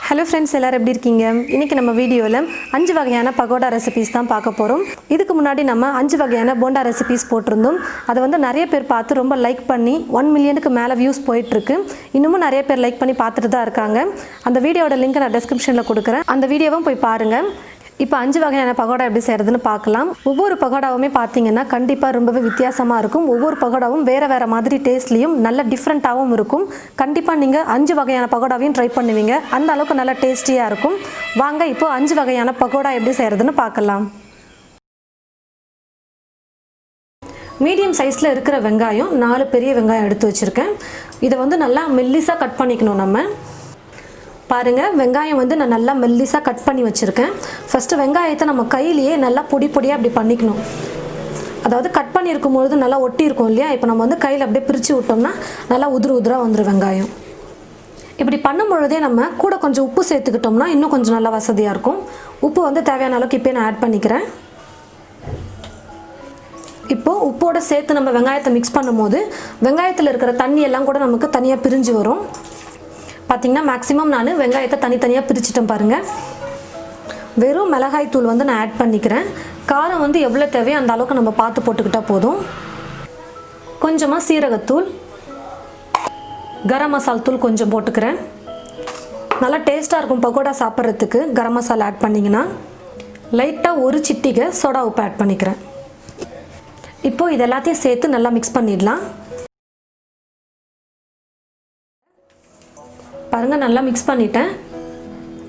Hello friends, எல்லோரும் எப்படி இருக்கீங்க? இன்றைக்கி நம்ம வீடியோவில் 5 வகையான பகோடா ரெசிபீஸ் தான் பார்க்க போகிறோம். இதுக்கு முன்னாடி நம்ம 5 வகையான போண்டா ரெசிபீஸ் போட்டிருந்தோம். அதை வந்து நிறைய பேர் பார்த்து ரொம்ப லைக் பண்ணி 1 மில்லியனுக்கு மேலே வியூஸ் போயிட்டுருக்கு. இன்னமும் நிறைய பேர் லைக் பண்ணி பார்த்துட்டு தான் இருக்காங்க. அந்த வீடியோட லிங்க் நான் டிஸ்கிரிப்ஷனில் கொடுக்குறேன். அந்த வீடியோவும் போய் பாருங்கள். இப்போ 5 வகையான பகோடா எப்படி செய்கிறதுன்னு பார்க்கலாம். ஒவ்வொரு பகோடாவுமே பார்த்தீங்கன்னா கண்டிப்பாக ரொம்பவே வித்தியாசமாக இருக்கும். ஒவ்வொரு பகோடாவும் வேறு மாதிரி டேஸ்ட்லேயும் நல்ல டிஃப்ரெண்ட்டாகவும் இருக்கும். கண்டிப்பாக நீங்கள் 5 வகையான பகோடாவையும் ட்ரை பண்ணுவீங்க. அந்த அளவுக்கு நல்லா டேஸ்டியாக இருக்கும். வாங்க இப்போ 5 வகையான பகோடா எப்படி செய்கிறதுன்னு பார்க்கலாம். மீடியம் சைஸில் இருக்கிற வெங்காயம் 4 பெரிய வெங்காயம் எடுத்து வச்சுருக்கேன். இதை வந்து நல்லா மெல்லிஸாக கட் பண்ணிக்கணும். நம்ம பாருங்கள், வெங்காயம் வந்து நான் நல்லா மெல்லிஸாக கட் பண்ணி வச்சுருக்கேன். ஃபஸ்ட்டு வெங்காயத்தை நம்ம கையிலேயே நல்லா பொடியாக அப்படி பண்ணிக்கணும். அதாவது கட் பண்ணியிருக்கும் பொழுது நல்லா ஒட்டி இருக்கும் இல்லையா? இப்போ நம்ம வந்து கையில் அப்படியே பிரித்து விட்டோம்னா நல்லா உதிராக வந்துடும் வெங்காயம். இப்படி பண்ணும் பொழுதே நம்ம கூட கொஞ்சம் உப்பு சேர்த்துக்கிட்டோம்னா இன்னும் கொஞ்சம் நல்லா வசதியாக இருக்கும். உப்பு வந்து தேவையான அளவுக்கு இப்போ நான் ஆட் பண்ணிக்கிறேன். இப்போது உப்போடு சேர்த்து நம்ம வெங்காயத்தை மிக்ஸ் பண்ணும்போது வெங்காயத்தில் இருக்கிற தண்ணி எல்லாம் கூட நமக்கு தனியாக பிரிஞ்சு வரும். பார்த்திங்கன்னா மேக்ஸிமம் நான் வெங்காயத்தை தனித்தனியாக பிரிச்சுட்டேன் பாருங்கள். வெறும் மிளகாய் தூள் வந்து நான் ஆட் பண்ணிக்கிறேன். காரம் வந்து எவ்வளோ தேவையோ அந்த அளவுக்கு நம்ம பார்த்து போட்டுக்கிட்டால் போதும். கொஞ்சமாக சீரகத்தூள், கரம் மசாலா தூள் கொஞ்சம் போட்டுக்கிறேன். நல்லா டேஸ்ட்டாக இருக்கும் பக்கோடா சாப்பிட்றதுக்கு கரம் மசாலா ஆட் பண்ணிங்கன்னா. லைட்டாக ஒரு சிட்டிகை சோடா உப்பு ஆட் பண்ணிக்கிறேன். இப்போது இது எல்லாத்தையும் சேர்த்து நல்லா மிக்ஸ் பண்ணிடலாம். பாருங்கள், நல்லா மிக்ஸ் பண்ணிட்டேன்.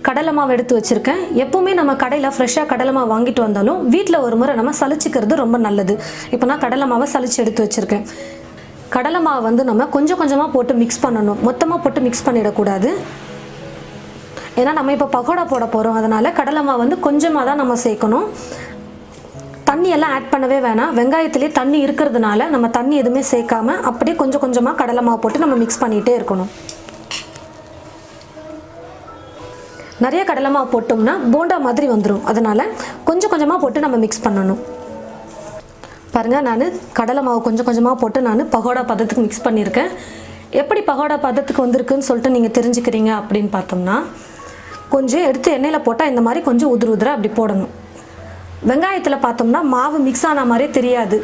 கடலை மாவு எடுத்து வச்சுருக்கேன். எப்போவுமே நம்ம கடையில் ஃப்ரெஷ்ஷாக கடலை மாவு வாங்கிட்டு வந்தாலும் வீட்டில் ஒரு முறை நம்ம சலிச்சிக்கிறது ரொம்ப நல்லது. இப்போ நான் கடலை மாவை சலிச்சு எடுத்து வச்சுருக்கேன். கடலை மாவு வந்து நம்ம கொஞ்சம் கொஞ்சமாக போட்டு மிக்ஸ் பண்ணணும். மொத்தமாக போட்டு மிக்ஸ் பண்ணிடக்கூடாது. ஏன்னா நம்ம இப்போ பக்கோடா போட போகிறோம். அதனால் கடலை மாவு வந்து கொஞ்சமாக தான் நம்ம சேர்க்கணும். தண்ணியெல்லாம் ஆட் பண்ணவே வேணாம். வெங்காயத்துலேயே தண்ணி இருக்கிறதுனால நம்ம தண்ணி எதுவுமே சேர்க்காம அப்படியே கொஞ்சம் கொஞ்சமாக கடலை மாவு போட்டு நம்ம மிக்ஸ் பண்ணிகிட்டே இருக்கணும். நிறைய கடலை மாவு போட்டோம்னா போண்டா மாதிரி வந்துடும். அதனால் கொஞ்சம் கொஞ்சமாக போட்டு நம்ம மிக்ஸ் பண்ணணும். பாருங்கள், நான் கடலை மாவு கொஞ்சம் கொஞ்சமாக போட்டு நான் பகோடா பதத்துக்கு மிக்ஸ் பண்ணியிருக்கேன். எப்படி பகோடா பதத்துக்கு வந்திருக்குன்னு சொல்லிட்டு நீங்கள் தெரிஞ்சுக்கிறீங்க அப்படின்னு பார்த்தோம்னா, கொஞ்சம் எடுத்து எண்ணெயில் போட்டால் இந்த மாதிரி கொஞ்சம் உதிராக அப்படி போடணும். வெங்காயத்தில் பார்த்தோம்னா மாவு மிக்ஸ் ஆன மாதிரியே தெரியாது.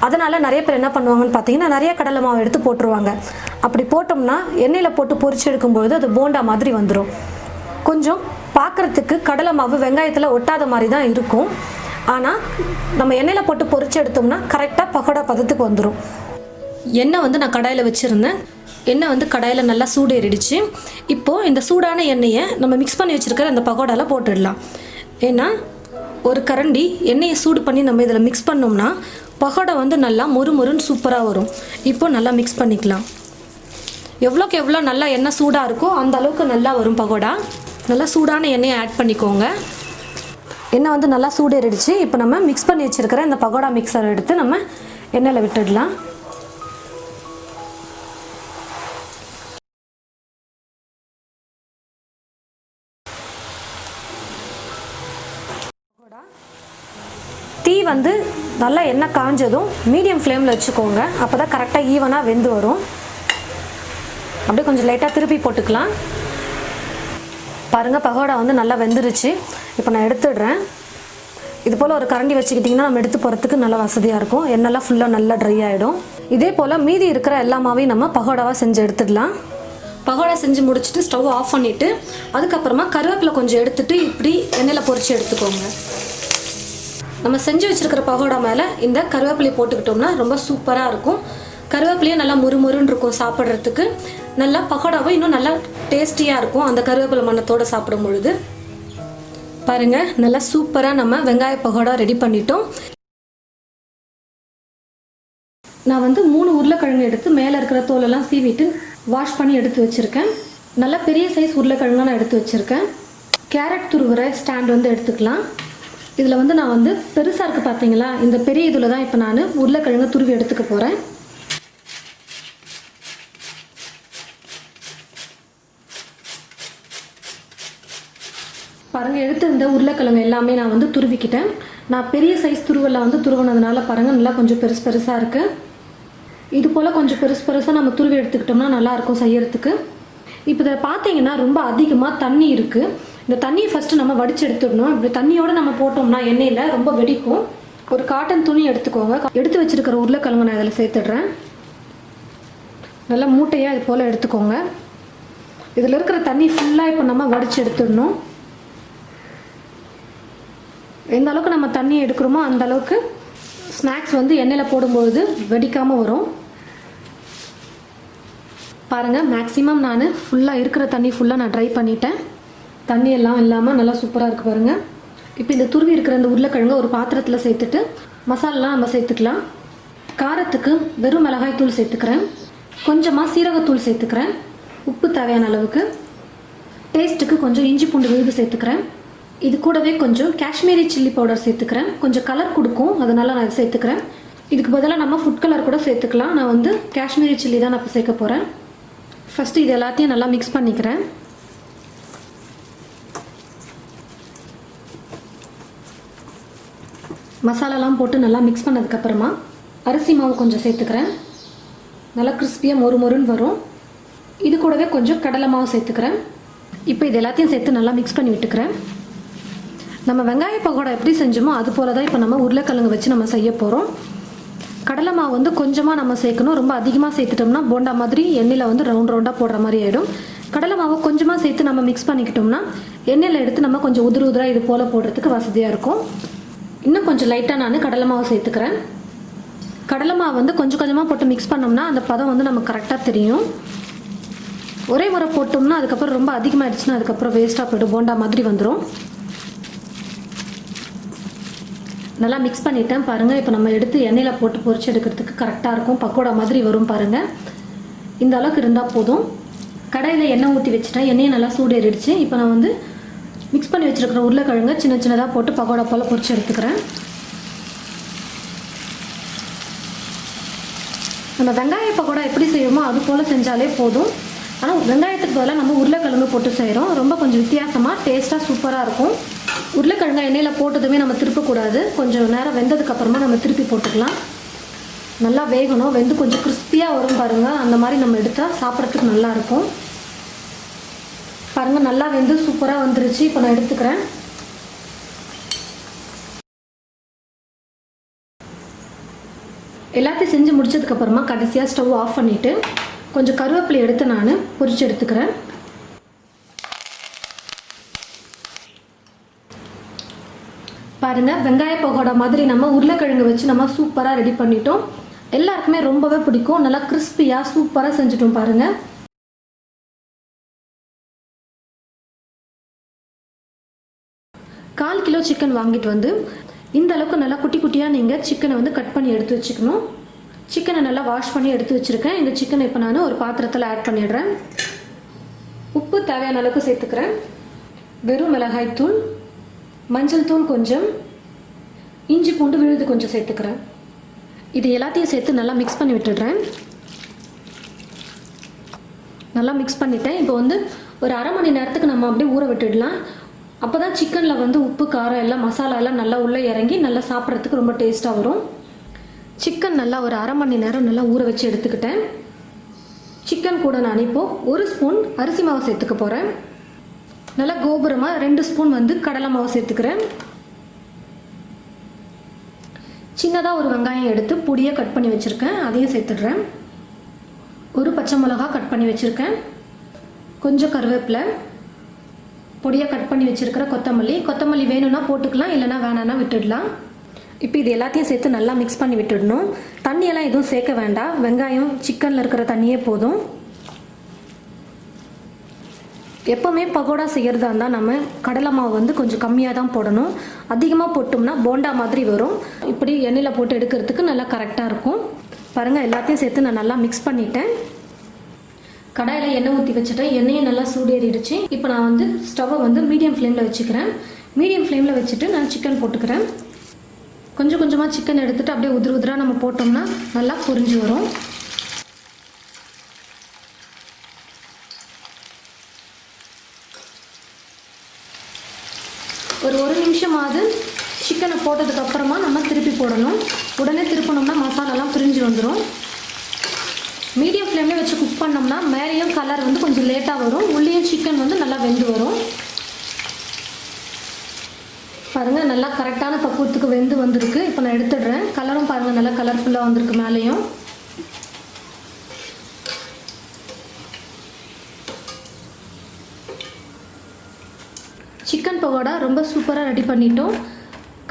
அதனால் நிறைய பேர் என்ன பண்ணுவாங்கன்னு பார்த்தீங்கன்னா நிறைய கடலை மாவு எடுத்து போட்டுருவாங்க. அப்படி போட்டோம்னா எண்ணெயில் போட்டு பொரிச்சு எடுக்கும்பொழுது அது போண்டா மாதிரி வந்துடும். கொஞ்சம் பார்க்குறதுக்கு கடலை மாவு வெங்காயத்தில் ஒட்டாத மாதிரி தான் இருக்கும். ஆனால் நம்ம எண்ணெயில் போட்டு பொரிச்சு எடுத்தோம்னா கரெக்டாக பகோடா பதத்துக்கு வந்துடும். எண்ணெய் வந்து நான் கடாயில் வச்சுருந்தேன். எண்ணெய் வந்து கடாயில் நல்லா சூடு ஏறிடுச்சு. இப்போது இந்த சூடான எண்ணெயை நம்ம மிக்ஸ் பண்ணி வச்சுருக்கிற அந்த பகோடாவில் போட்டுடலாம். ஏன்னா ஒரு கரண்டி எண்ணெயை சூடு பண்ணி நம்ம இதில் மிக்ஸ் பண்ணோம்னா பகோடா வந்து நல்லா மொறுன்னு சூப்பராக வரும். இப்போது நல்லா மிக்ஸ் பண்ணிக்கலாம். எவ்வளோக்கு எவ்வளோ நல்லா எண்ணெய் சூடாக இருக்கோ அந்த அளவுக்கு நல்லா வரும் பகோடா. நல்லா சூடான எண்ணெயை ஆட் பண்ணிக்கோங்க. எண்ணெய் வந்து நல்லா சூடேறிடுச்சு. இப்போ நம்ம மிக்ஸ் பண்ணி வச்சுருக்கிற இந்த பகோடா மிக்சரை எடுத்து நம்ம எண்ணெயில் விட்டுடலாம். தீ வந்து நல்லா எண்ணெய் காஞ்சதும் மீடியம் ஃப்ளேமில் வச்சுக்கோங்க. அப்போ தான் கரெக்டாக ஈவனாக வெந்து வரும். அப்படியே கொஞ்சம் லைட்டாக திருப்பி போட்டுக்கலாம். பாருங்கள், பகோடா வந்து நல்லா வெந்துருச்சு. இப்போ நான் எடுத்துடுறேன். இது போல் ஒரு கரண்டி வச்சுக்கிட்டிங்கன்னா நம்ம எடுத்து போகிறதுக்கு நல்லா வசதியாக இருக்கும். எண்ணெய்லாம் ஃபுல்லாக நல்லா ட்ரை ஆகிடும். இதே போல் மீதி இருக்கிற எல்லா மாவையும் நம்ம பகோடாவாக செஞ்சு எடுத்துடலாம். பகோடா செஞ்சு முடிச்சுட்டு ஸ்டவ் ஆஃப் பண்ணிவிட்டு அதுக்கப்புறமா கருவேப்பிலை கொஞ்சம் எடுத்துகிட்டு இப்படி எண்ணெயில் பொரித்து எடுத்துக்கோங்க. நம்ம செஞ்சு வச்சுருக்கிற பகோடா மேலே இந்த கருவேப்பிலையை போட்டுக்கிட்டோம்னா ரொம்ப சூப்பராக இருக்கும். கருவேப்பிலையும் நல்லா முறுன்னு இருக்கும் சாப்பிட்றதுக்கு. நல்லா பகோடாவும் இன்னும் நல்லா டேஸ்டியாக இருக்கும் அந்த கருவேப்பிலை மண்ணத்தோடு சாப்பிடும் பொழுது. பாருங்கள், நல்லா சூப்பராக நம்ம வெங்காய பகோடா ரெடி பண்ணிட்டோம். நான் வந்து 3 உருளைக்கிழங்கு எடுத்து மேலே இருக்கிற தோலெல்லாம் சீவிட்டு வாஷ் பண்ணி எடுத்து வச்சுருக்கேன். நல்லா பெரிய சைஸ் உருளைக்கிழங்கு நான் எடுத்து வச்சுருக்கேன். கேரட் துருவுற ஸ்டாண்ட் வந்து எடுத்துக்கலாம். இதில் வந்து நான் வந்து பெருசாக இருக்குது பார்த்தீங்களா, இந்த பெரிய இதில் தான் இப்போ நான் உருளைக்கிழங்கு துருவி எடுத்துக்க போகிறேன். பாருங்கள், எடுத்திருந்த உருளைக்கிழங்கு எல்லாமே நான் வந்து துருவிக்கிட்டேன். நான் பெரிய சைஸ் துருவலை வந்து துருவினதுனால பாருங்கள் நல்லா கொஞ்சம் பெருசாக இருக்குது. இது போல் கொஞ்சம் பெருசாக நம்ம துருவி எடுத்துக்கிட்டோம்னா நல்லாயிருக்கும் செய்யறதுக்கு. இப்போ இதை பார்த்தீங்கன்னா ரொம்ப அதிகமாக தண்ணி இருக்குது. இந்த தண்ணியை ஃபஸ்ட்டு நம்ம வடித்து எடுத்துடணும். இப்படி தண்ணியோடு நம்ம போட்டோம்னா எண்ணெயில் ரொம்ப வெடிக்கும். ஒரு காட்டன் துணி எடுத்துக்கோங்க. எடுத்து வச்சுருக்கிற உருளைக்கிழங்கு நான் இதில் சேர்த்துடுறேன். நல்லா மூட்டையாக இது போல் எடுத்துக்கோங்க. இதில் இருக்கிற தண்ணி ஃபுல்லாக இப்போ நம்ம வடித்து எடுத்துடணும். எந்த அளவுக்கு நம்ம தண்ணி எடுக்கிறோமோ அந்த அளவுக்கு ஸ்நாக்ஸ் வந்து எண்ணெயில் போடும்போது வெடிக்காமல் வரும். பாருங்கள், மேக்ஸிமம் நான் ஃபுல்லாக இருக்கிற தண்ணி ஃபுல்லாக நான் ட்ரை பண்ணிட்டேன். தண்ணி எல்லாம் இல்லாமல் நல்லா சூப்பராக இருக்குது பாருங்கள். இப்போ இந்த துருவி இருக்கிற இந்த உருளைக்கிழங்கு ஒரு பாத்திரத்தில் சேர்த்துட்டு மசாலாலாம் நம்ம சேர்த்துக்கலாம். காரத்துக்கு வெறும் மிளகாய் தூள் சேர்த்துக்கிறேன், கொஞ்சமாக சீரகத்தூள் சேர்த்துக்கிறேன், உப்பு தேவையான அளவுக்கு, டேஸ்ட்டுக்கு கொஞ்சம் இஞ்சி பூண்டு விழுது சேர்த்துக்கிறேன். இது கூடவே கொஞ்சம் காஷ்மீரி சில்லி பவுடர் சேர்த்துக்கிறேன். கொஞ்சம் கலர் கொடுக்கும், அதனால் நான் சேர்த்துக்கிறேன். இதுக்கு பதிலாக நம்ம ஃபுட் கலர் கூட சேர்த்துக்கலாம். நான் வந்து காஷ்மீரி சில்லி தான் நான் இப்போ சேர்க்க போகிறேன். ஃபஸ்ட்டு இது எல்லாத்தையும் நல்லா மிக்ஸ் பண்ணிக்கிறேன். மசாலாலாம் போட்டு நல்லா மிக்ஸ் பண்ணதுக்கப்புறமா அரிசி மாவு கொஞ்சம் சேர்த்துக்கிறேன். நல்லா கிறிஸ்பியாக மொறு மொறுன்னு வரும். இது கூடவே கொஞ்சம் கடலை மாவு சேர்த்துக்கிறேன். இப்போ இது எல்லாத்தையும் சேர்த்து நல்லா மிக்ஸ் பண்ணி விட்டுக்கிறேன். நம்ம வெங்காய பக்கோடா எப்படி செஞ்சோமோ அது போல் தான் இப்போ நம்ம உருளைக்கிழங்கு வச்சு நம்ம செய்ய போகிறோம். கடலை மாவு வந்து கொஞ்சமாக நம்ம சேர்க்கணும். ரொம்ப அதிகமாக சேர்த்துட்டோம்னா போண்டா மாதிரி எண்ணெயில் வந்து ரவுண்டாக போடுற மாதிரி ஆகிடும். கடலை மாவு கொஞ்சமாக சேர்த்து நம்ம மிக்ஸ் பண்ணிக்கிட்டோம்னா எண்ணெயில் எடுத்து நம்ம கொஞ்சம் உதிராக இது போல் போடுறதுக்கு வசதியாக இருக்கும். இன்னும் கொஞ்சம் லைட்டாக நான் கடலை மாவு சேர்த்துக்கிறேன். கடலை மாவு வந்து கொஞ்சம் கொஞ்சமாக போட்டு மிக்ஸ் பண்ணோம்னா அந்த பதம் வந்து நமக்கு கரெக்டாக தெரியும். ஒரே முறை போட்டோம்னா அதுக்கப்புறம் ரொம்ப அதிகமாகிடுச்சுன்னா அதுக்கப்புறம் வேஸ்ட்டாக போய்டும், போண்டா மாதிரி வந்துடும். நல்லா மிக்ஸ் பண்ணிட்டேன் பாருங்கள். இப்போ நம்ம எடுத்து எண்ணெயில் போட்டு பொரிச்சு எடுக்கிறதுக்கு கரெக்டாக இருக்கும். பக்கோடா மாதிரி வரும் பாருங்கள். இந்த அளவுக்கு இருந்தால் போதும். கடாயில் எண்ணெய் ஊற்றி வச்சுட்டேன். எண்ணெயை நல்லா சூடேறிடுச்சு. இப்போ நான் வந்து மிக்ஸ் பண்ணி வச்சுருக்கிற உருளைக்கிழங்கு சின்ன சின்னதாக போட்டு பக்கோடா போல் பொரிச்சு எடுத்துக்கிறேன். நம்ம வெங்காய பக்கோடா எப்படி செய்வோமோ அது போல் செஞ்சாலே போதும். ஆனால் வெங்காயத்துக்கு பதிலாக நம்ம உருளைக்கிழங்கு போட்டு செய்கிறோம். ரொம்ப கொஞ்சம் வித்தியாசமாக டேஸ்ட்டாக சூப்பராக இருக்கும். உருளைக்கிழங்கா எண்ணெயில் போட்டதுமே நம்ம திருப்பக்கூடாது. கொஞ்சம் நேரம் வெந்ததுக்கப்புறமா நம்ம திருப்பி போட்டுக்கலாம். நல்லா வேகணும். வெந்து கொஞ்சம் கிறிஸ்பியாக வரும் பாருங்கள். அந்த மாதிரி நம்ம எடுத்தால் சாப்பிட்றதுக்கு நல்லாயிருக்கும். பாருங்கள், நல்லா வெந்து சூப்பராக வந்துருச்சு. இப்போ நான் எடுத்துக்கிறேன். எல்லாத்தையும் செஞ்சு முடிச்சதுக்கப்புறமா கடைசியாக ஸ்டவ் ஆஃப் பண்ணிவிட்டு கொஞ்சம் கருவேப்பிலை எடுத்து நான் பொரிச்சு எடுத்துக்கிறேன். பாருங்கள், வெங்காய பக்கோடா மாதிரி நம்ம உருளைக்கிழங்கு வச்சு நம்ம சூப்பராக ரெடி பண்ணிட்டோம். எல்லாருக்குமே ரொம்பவே பிடிக்கும். நல்லா கிறிஸ்பியாக சூப்பராக செஞ்சுட்டோம் பாருங்கள். கால் கிலோ சிக்கன் வாங்கிட்டு வந்து இந்த அளவுக்கு நல்லா குட்டி குட்டியாக நீங்கள் சிக்கனை வந்து கட் பண்ணி எடுத்து வச்சுக்கணும். சிக்கனை நல்லா வாஷ் பண்ணி எடுத்து வச்சுருக்கேன். இந்த சிக்கனை இப்போ நான் ஒரு பாத்திரத்தில் ஆட் பண்ணிடுறேன். உப்பு தேவையான அளவுக்கு சேர்த்துக்கிறேன். வெறும் மிளகாய் தூள், மஞ்சள் தூள் கொஞ்சம், இஞ்சி பூண்டு விழுது கொஞ்சம் சேர்த்துக்கிறேன். இது எல்லாத்தையும் சேர்த்து நல்லா மிக்ஸ் பண்ணி விட்டுடுறேன். நல்லா மிக்ஸ் பண்ணிட்டேன். இப்போ வந்து ஒரு அரை மணி நேரத்துக்கு நம்ம அப்படியே ஊற விட்டுடலாம். அப்போ தான் சிக்கனில் வந்து உப்பு காரம் எல்லாம் மசாலா எல்லாம் நல்லா உள்ளே இறங்கி நல்லா சாப்பிட்றதுக்கு ரொம்ப டேஸ்ட்டாக வரும். சிக்கன் நல்லா ஒரு அரை மணி நேரம் நல்லா ஊற வச்சு எடுத்துக்கிட்டேன். சிக்கன் கூட நான் இப்போது ஒரு ஸ்பூன் அரிசி மாவு சேர்த்துக்க போகிறேன். நல்லா கோபுரமாக 2 ஸ்பூன் வந்து கடலை மாவு சேர்த்துக்கிறேன். சின்னதாக ஒரு வெங்காயம் எடுத்து பொடியாக கட் பண்ணி வச்சுருக்கேன், அதையும் சேர்த்துடுறேன். ஒரு பச்சை மிளகா கட் பண்ணி வச்சுருக்கேன். கொஞ்சம் கருவேப்பிலை, பொடியாக கட் பண்ணி வச்சுருக்கிற கொத்தமல்லி வேணும்னா போட்டுக்கலாம், இல்லைனா வேணான்னா விட்டுடலாம். இப்போ இது எல்லாத்தையும் சேர்த்து நல்லா மிக்ஸ் பண்ணி விட்டுடணும். தண்ணியெல்லாம் எதுவும் சேர்க்க வேண்டாம். வெங்காயம் சிக்கனில் இருக்கிற தண்ணியே போதும். எப்போவுமே பக்கோடா செய்கிறதா இருந்தால் நம்ம கடலை மாவு வந்து கொஞ்சம் கம்மியாக தான் போடணும். அதிகமாக போட்டோம்னா போண்டா மாதிரி வரும். இப்படி எண்ணெயில் போட்டு எடுக்கிறதுக்கு நல்லா கரெக்டாக இருக்கும். பாருங்கள், எல்லாத்தையும் சேர்த்து நான் நல்லா மிக்ஸ் பண்ணிட்டேன். கடாயில் எண்ணெய் ஊற்றி வச்சுட்டேன். எண்ணெயை நல்லா சூடேறிடுச்சு. இப்போ நான் வந்து ஸ்டவ்வை வந்து மீடியம் ஃப்ளேமில் வச்சுக்கிறேன். மீடியம் ஃப்ளேமில் வச்சுட்டு நான் சிக்கன் போட்டுக்கிறேன். கொஞ்சம் கொஞ்சமாக சிக்கன் எடுத்துகிட்டு அப்படியே உதிராக நம்ம போட்டோம்னா நல்லா பொரிஞ்சு வரும். ஒரு நிமிஷமாவது சிக்கனை போட்டதுக்கப்புறமா நம்ம திருப்பி போடணும். உடனே திருப்பினோம்னா மசாலாலாம் பிரிஞ்சு வந்துடும். மீடியம் ஃப்ளேமில் ஃப்ளேம்லேயே வச்சு குக் பண்ணோம்னா மேலேயும் கலர் வந்து கொஞ்சம் லேட்டாக வரும், உள்ளேயும் சிக்கன் வந்து நல்லா வெந்து வரும். பாருங்கள் நல்லா கரெக்டான பக்குவத்துக்கு வெந்து வந்திருக்கு. இப்போ நான் எடுத்துடுறேன். கலரும் பாருங்கள் நல்லா கலர்ஃபுல்லாக வந்திருக்கு மேலேயும். சிக்கன் பகோடா ரொம்ப சூப்பராக ரெடி பண்ணிட்டோம்.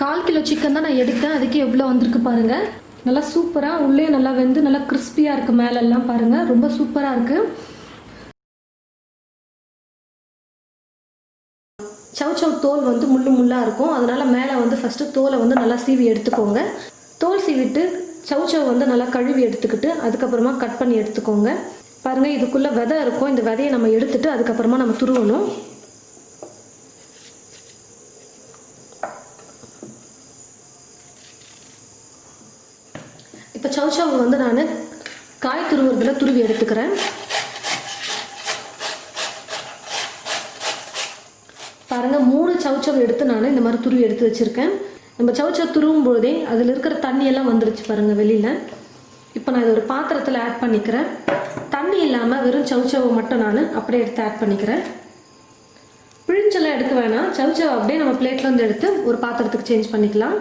1/4 கிலோ சிக்கன் தான் நான் எடுத்தேன், அதுக்கு எவ்வளோ வந்திருக்கு பாருங்கள். நல்லா சூப்பராக உள்ளே நல்லா வெந்து நல்லா கிறிஸ்பியாக இருக்குது மேலெல்லாம் பாருங்கள், ரொம்ப சூப்பராக இருக்குது. சவ் தோல் வந்து முள்ளாக இருக்கும், அதனால் மேலே வந்து ஃபஸ்ட்டு தோலை வந்து நல்லா சீவி எடுத்துக்கோங்க. தோல் சீவிட்டு சவ் வந்து நல்லா கழுவி எடுத்துக்கிட்டு அதுக்கப்புறமா கட் பண்ணி எடுத்துக்கோங்க. பாருங்கள் இதுக்குள்ளே விதை இருக்கும், இந்த விதையை நம்ம எடுத்துகிட்டு அதுக்கப்புறமா நம்ம துருவணும். இப்போ சவ் வந்து நான் காய் துருவுறதுல துருவி எடுத்துக்கிறேன். பாருங்கள் 3 சவ் எடுத்து நான் இந்த மாதிரி துருவி எடுத்து வச்சுருக்கேன். நம்ம சவ் துருவும் பொழுதே அதில் இருக்கிற தண்ணியெல்லாம் வந்துருச்சு பாருங்கள் வெளியில். இப்போ நான் இதை ஒரு பாத்திரத்தில் ஆட் பண்ணிக்கிறேன். தண்ணி இல்லாமல் வெறும் சவ் மட்டும் நான் அப்படியே எடுத்து ஆட் பண்ணிக்கிறேன். பிழிஞ்செல்லாம் எடுக்க வேணாம், சவ் அப்படியே நம்ம பிளேட்டில் வந்து எடுத்து ஒரு பாத்திரத்துக்கு சேஞ்ச் பண்ணிக்கலாம்.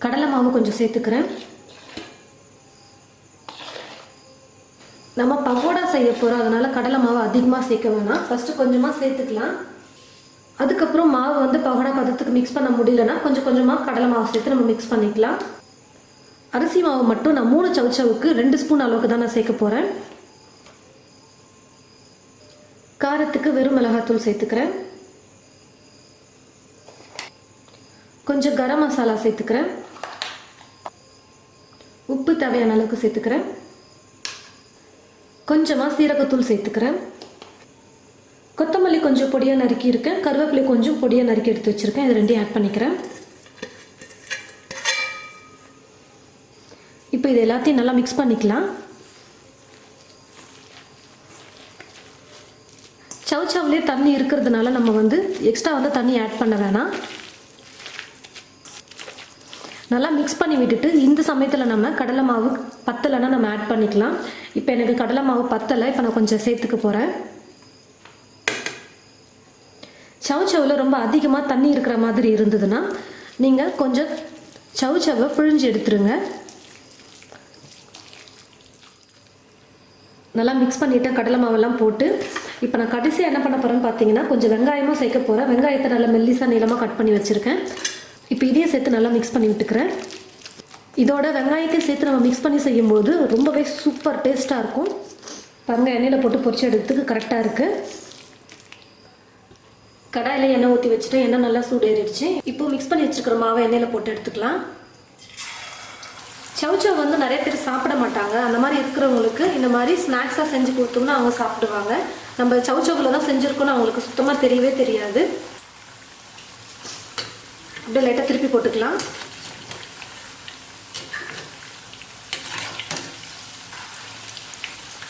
கடலை மாவு கொஞ்சம் சேர்த்துக்கிறேன். நம்ம பகோடா செய்ய போகிறோம், அதனால் கடலை மாவு அதிகமாக சேர்க்க வேணாம், ஃபஸ்ட்டு கொஞ்சமாக சேர்த்துக்கலாம். அதுக்கப்புறம் மாவு வந்து பகோடா பதத்துக்கு மிக்ஸ் பண்ண முடியலன்னா கொஞ்சம் கொஞ்சமாக கடலை மாவு சேர்த்து நம்ம மிக்ஸ் பண்ணிக்கலாம். அரிசி மாவு மட்டும் நான் 3 சவுக்கு 2 ஸ்பூன் அளவுக்கு தான் நான் சேர்க்க போகிறேன். காரத்துக்கு வெறும் மிளகாத்தூள் சேர்த்துக்கிறேன். கொஞ்சம் கரம் மசாலா சேர்த்துக்கிறேன். உப்பு தேவையான அளவுக்கு சேர்த்துக்கிறேன். கொஞ்சமாக சீரகத்தூள் சேர்த்துக்கிறேன். கொத்தமல்லி கொஞ்சம் பொடியாக நறுக்கி இருக்கேன், கருவேப்பிலை கொஞ்சம் பொடியாக நறுக்கி எடுத்து வச்சுருக்கேன். இது ரெண்டையும் ஆட் பண்ணிக்கிறேன். இப்போ இது எல்லாத்தையும் நல்லா மிக்ஸ் பண்ணிக்கலாம். சவ்லேயே தண்ணி இருக்கிறதுனால நம்ம வந்து எக்ஸ்ட்ரா வந்து தண்ணி ஆட் பண்ண வேணாம். நல்லா மிக்ஸ் பண்ணி விட்டுட்டு இந்த சமயத்தில் நம்ம கடலை மாவு பத்தலைன்னா நம்ம ஆட் பண்ணிக்கலாம். இப்போ எனக்கு கடலை மாவு பத்தலை, இப்போ நான் கொஞ்சம் சேர்த்துக்க போகிறேன். சவ்வில் ரொம்ப அதிகமாக தண்ணி இருக்கிற மாதிரி இருந்ததுன்னா நீங்கள் கொஞ்சம் சவ்வை பிழிஞ்சு எடுத்துருங்க. நல்லா மிக்ஸ் பண்ணிவிட்டு கடலை மாவெல்லாம் போட்டு இப்போ நான் கடைசியாக என்ன பண்ண போகிறேன்னு பார்த்தீங்கன்னா கொஞ்சம் வெங்காயமும் சேர்க்க போகிறேன். வெங்காயத்தை நல்லா மெல்லிசாக நீளமாக கட் பண்ணி வச்சுருக்கேன். இப்போ இதையும் சேர்த்து நல்லா மிக்ஸ் பண்ணி விட்டுக்கிறேன். இதோட வெங்காயத்தையும் சேர்த்து நம்ம மிக்ஸ் பண்ணி செய்யும்போது ரொம்பவே சூப்பர் டேஸ்ட்டாக இருக்கும். பாருங்கள் எண்ணெயில் போட்டு பொரிச்சு எடுக்கிறதுக்கு கரெக்டாக இருக்குது. கடாயில் எண்ணெய் ஊற்றி வச்சுட்டு எண்ணெய் நல்லா சூடேறிடுச்சு. இப்போ மிக்ஸ் பண்ணி வச்சுருக்கிற மாவை எண்ணெயில் போட்டு எடுத்துக்கலாம். சவ் வந்து நிறைய பேர் சாப்பிட மாட்டாங்க, அந்த மாதிரி இருக்கிறவங்களுக்கு இந்த மாதிரி ஸ்நாக்ஸாக செஞ்சு கொடுத்தோம்னா அவங்க சாப்பிடுவாங்க. நம்ம சவ்வில் தான் செஞ்சுருக்கோன்னு அவங்களுக்கு சுத்தமாக தெரியவே தெரியாது. அப்படியே லைட்டாக திருப்பி போட்டுக்கலாம்.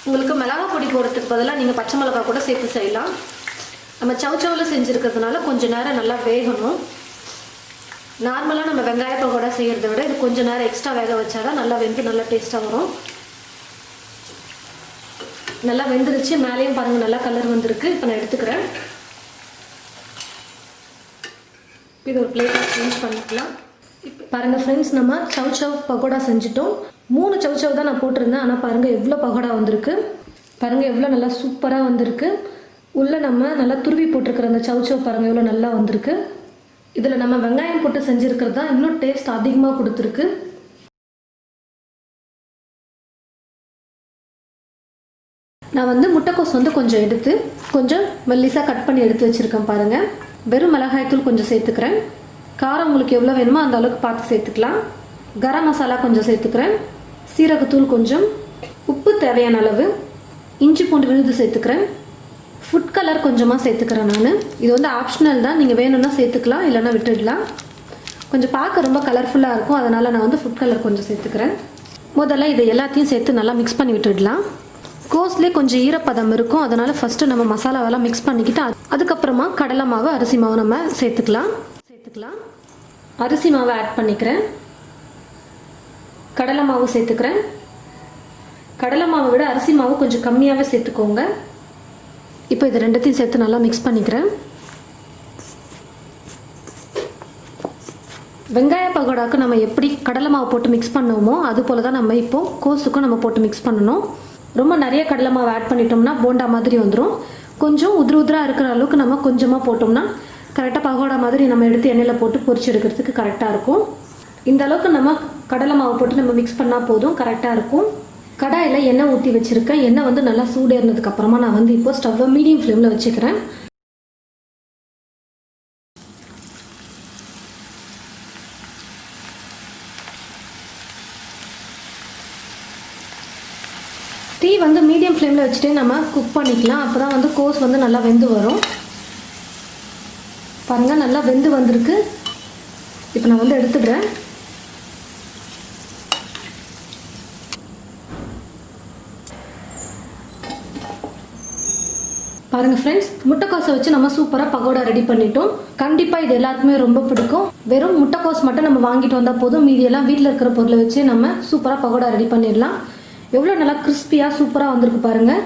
உங்களுக்கு மிளகா பொடி போடுறதுக்கு பதிலாக நீங்கள் பச்சை மிளகா கூட சேர்த்து செய்யலாம். நம்ம சவ்வில் செஞ்சுருக்கிறதுனால கொஞ்சம் நேரம் நல்லா வேகணும். நார்மலாக நம்ம வெங்காய பகோடா செய்கிறத விட இது கொஞ்சம் நேரம் எக்ஸ்ட்ரா வேக வச்சா தான் நல்லா வெந்து நல்லா டேஸ்ட்டாக வரும். நல்லா வெந்துருச்சு, மேலேயும் பாருங்கள் நல்லா கலர் வந்திருக்கு. இப்போ நான் எடுத்துக்கிறேன். இது ஒரு பிளேட்டாக சேஞ்ச் பண்ணிக்கலாம். இப்போ பாருங்கள் ஃப்ரெண்ட்ஸ், நம்ம சவ் பகோடா செஞ்சுட்டோம். 3 சவ் தான் நான் போட்டிருந்தேன், ஆனால் பாருங்கள் எவ்வளோ பகோடா வந்திருக்கு. பாருங்கள் எவ்வளோ நல்லா சூப்பராக வந்திருக்கு. உள்ளே நம்ம நல்லா துருவி போட்டிருக்கிற அந்த சவ் பாருங்கள் எவ்வளோ நல்லா வந்திருக்கு. இதில் நம்ம வெங்காயம் போட்டு செஞ்சுருக்கிறது தான் இன்னும் டேஸ்ட் அதிகமாக கொடுத்துருக்கு. நான் வந்து முட்டைக்கோஸ் வந்து கொஞ்சம் எடுத்து கொஞ்சம் மெல்லிசாக கட் பண்ணி எடுத்து வச்சுருக்கேன் பாருங்கள். வெறும் மிளகாய்த்தூள் கொஞ்சம் சேர்த்துக்கிறேன். காரம் உங்களுக்கு எவ்வளோ வேணுமோ அந்த அளவுக்கு பார்த்து சேர்த்துக்கலாம். கரம் மசாலா கொஞ்சம் சேர்த்துக்கிறேன். சீரகத்தூள் கொஞ்சம், உப்பு தேவையான அளவு, இஞ்சி பூண்டு விழுது சேர்த்துக்கிறேன். ஃபுட் கலர் கொஞ்சமாக சேர்த்துக்கிறேன் நான். இது வந்து ஆப்ஷனல் தான், நீங்கள் வேணும்னா சேர்த்துக்கலாம், இல்லைன்னா விட்டுடலாம். கொஞ்சம் பார்க்க ரொம்ப கலர்ஃபுல்லாக இருக்கும், அதனால் நான் வந்து ஃபுட் கலர் கொஞ்சம் சேர்த்துக்கிறேன். முதல்ல இதை எல்லாத்தையும் சேர்த்து நல்லா மிக்ஸ் பண்ணி விட்டுடலாம். கோஸ்லேயே கொஞ்சம் ஈரப்பதம் இருக்கும், அதனால் ஃபஸ்ட்டு நம்ம மசாலாவெல்லாம் மிக்ஸ் பண்ணிக்கிட்டு அதுக்கப்புறமா கடலை மாவு அரிசி மாவு நம்ம சேர்த்துக்கலாம். அரிசி மாவை ஆட் பண்ணிக்கிறேன். கடலை மாவு சேர்த்துக்கிறேன். கடலை மாவை விட அரிசி மாவு கொஞ்சம் கம்மியாகவே சேர்த்துக்கோங்க. இப்போ இது ரெண்டுத்தையும் சேர்த்து நல்லா மிக்ஸ் பண்ணிக்கிறேன். வெங்காய பகோடாவுக்கு நம்ம எப்படி கடலை மாவு போட்டு மிக்ஸ் பண்ணுவோமோ அது போல தான் நம்ம இப்போது கோஸுக்கும் நம்ம போட்டு மிக்ஸ் பண்ணணும். ரொம்ப நிறைய கடலை மாவு ஆட் பண்ணிட்டோம்னா போண்டா மாதிரி வந்துடும். கொஞ்சம் உதிராக இருக்கிற அளவுக்கு நம்ம கொஞ்சமாக போட்டோம்னா கரெக்டாக பகோடா மாதிரி நம்ம எடுத்து எண்ணெயில் போட்டு பொரிச்சு எடுக்கிறதுக்கு கரெக்டாக இருக்கும். இந்த அளவுக்கு நம்ம கடலை மாவு போட்டு நம்ம மிக்ஸ் பண்ணால் போதும், கரெக்டாக இருக்கும். கடாயில் எண்ணெய் ஊற்றி வச்சுருக்கேன். எண்ணெய் வந்து நல்லா சூடேறினதுக்கு அப்புறமா நான் வந்து இப்போ ஸ்டவ்வை மீடியம் ஃப்ளேமில் வச்சுக்கிறேன். தீ வந்து மீடியம் ஃப்ளேமில் வச்சுட்டே நம்ம குக் பண்ணிக்கலாம். அப்போ தான் வந்து கோஸ் வந்து நல்லா வெந்து வரும். பாருங்கள், நல்லா வெந்து வந்திருக்கு. இப்போ நான் வந்து எடுத்துடுறேன். பாருங்கள் ஃப்ரெண்ட்ஸ், முட்டைக்கோஸை வச்சு நம்ம சூப்பராக பகோடா ரெடி பண்ணிட்டோம். கண்டிப்பாக இது எல்லாருக்குமே ரொம்ப பிடிக்கும். வெறும் முட்டைக்கோஸ் மட்டும் நம்ம வாங்கிட்டு வந்தால் போதும், மீதியெல்லாம் வீட்டில் இருக்கிற பொருளை வச்சு நம்ம சூப்பராக பகோடா ரெடி பண்ணிடலாம். எவ்வளோ நல்லா கிறிஸ்பியாக சூப்பராக வந்திருக்கு பாருங்கள்.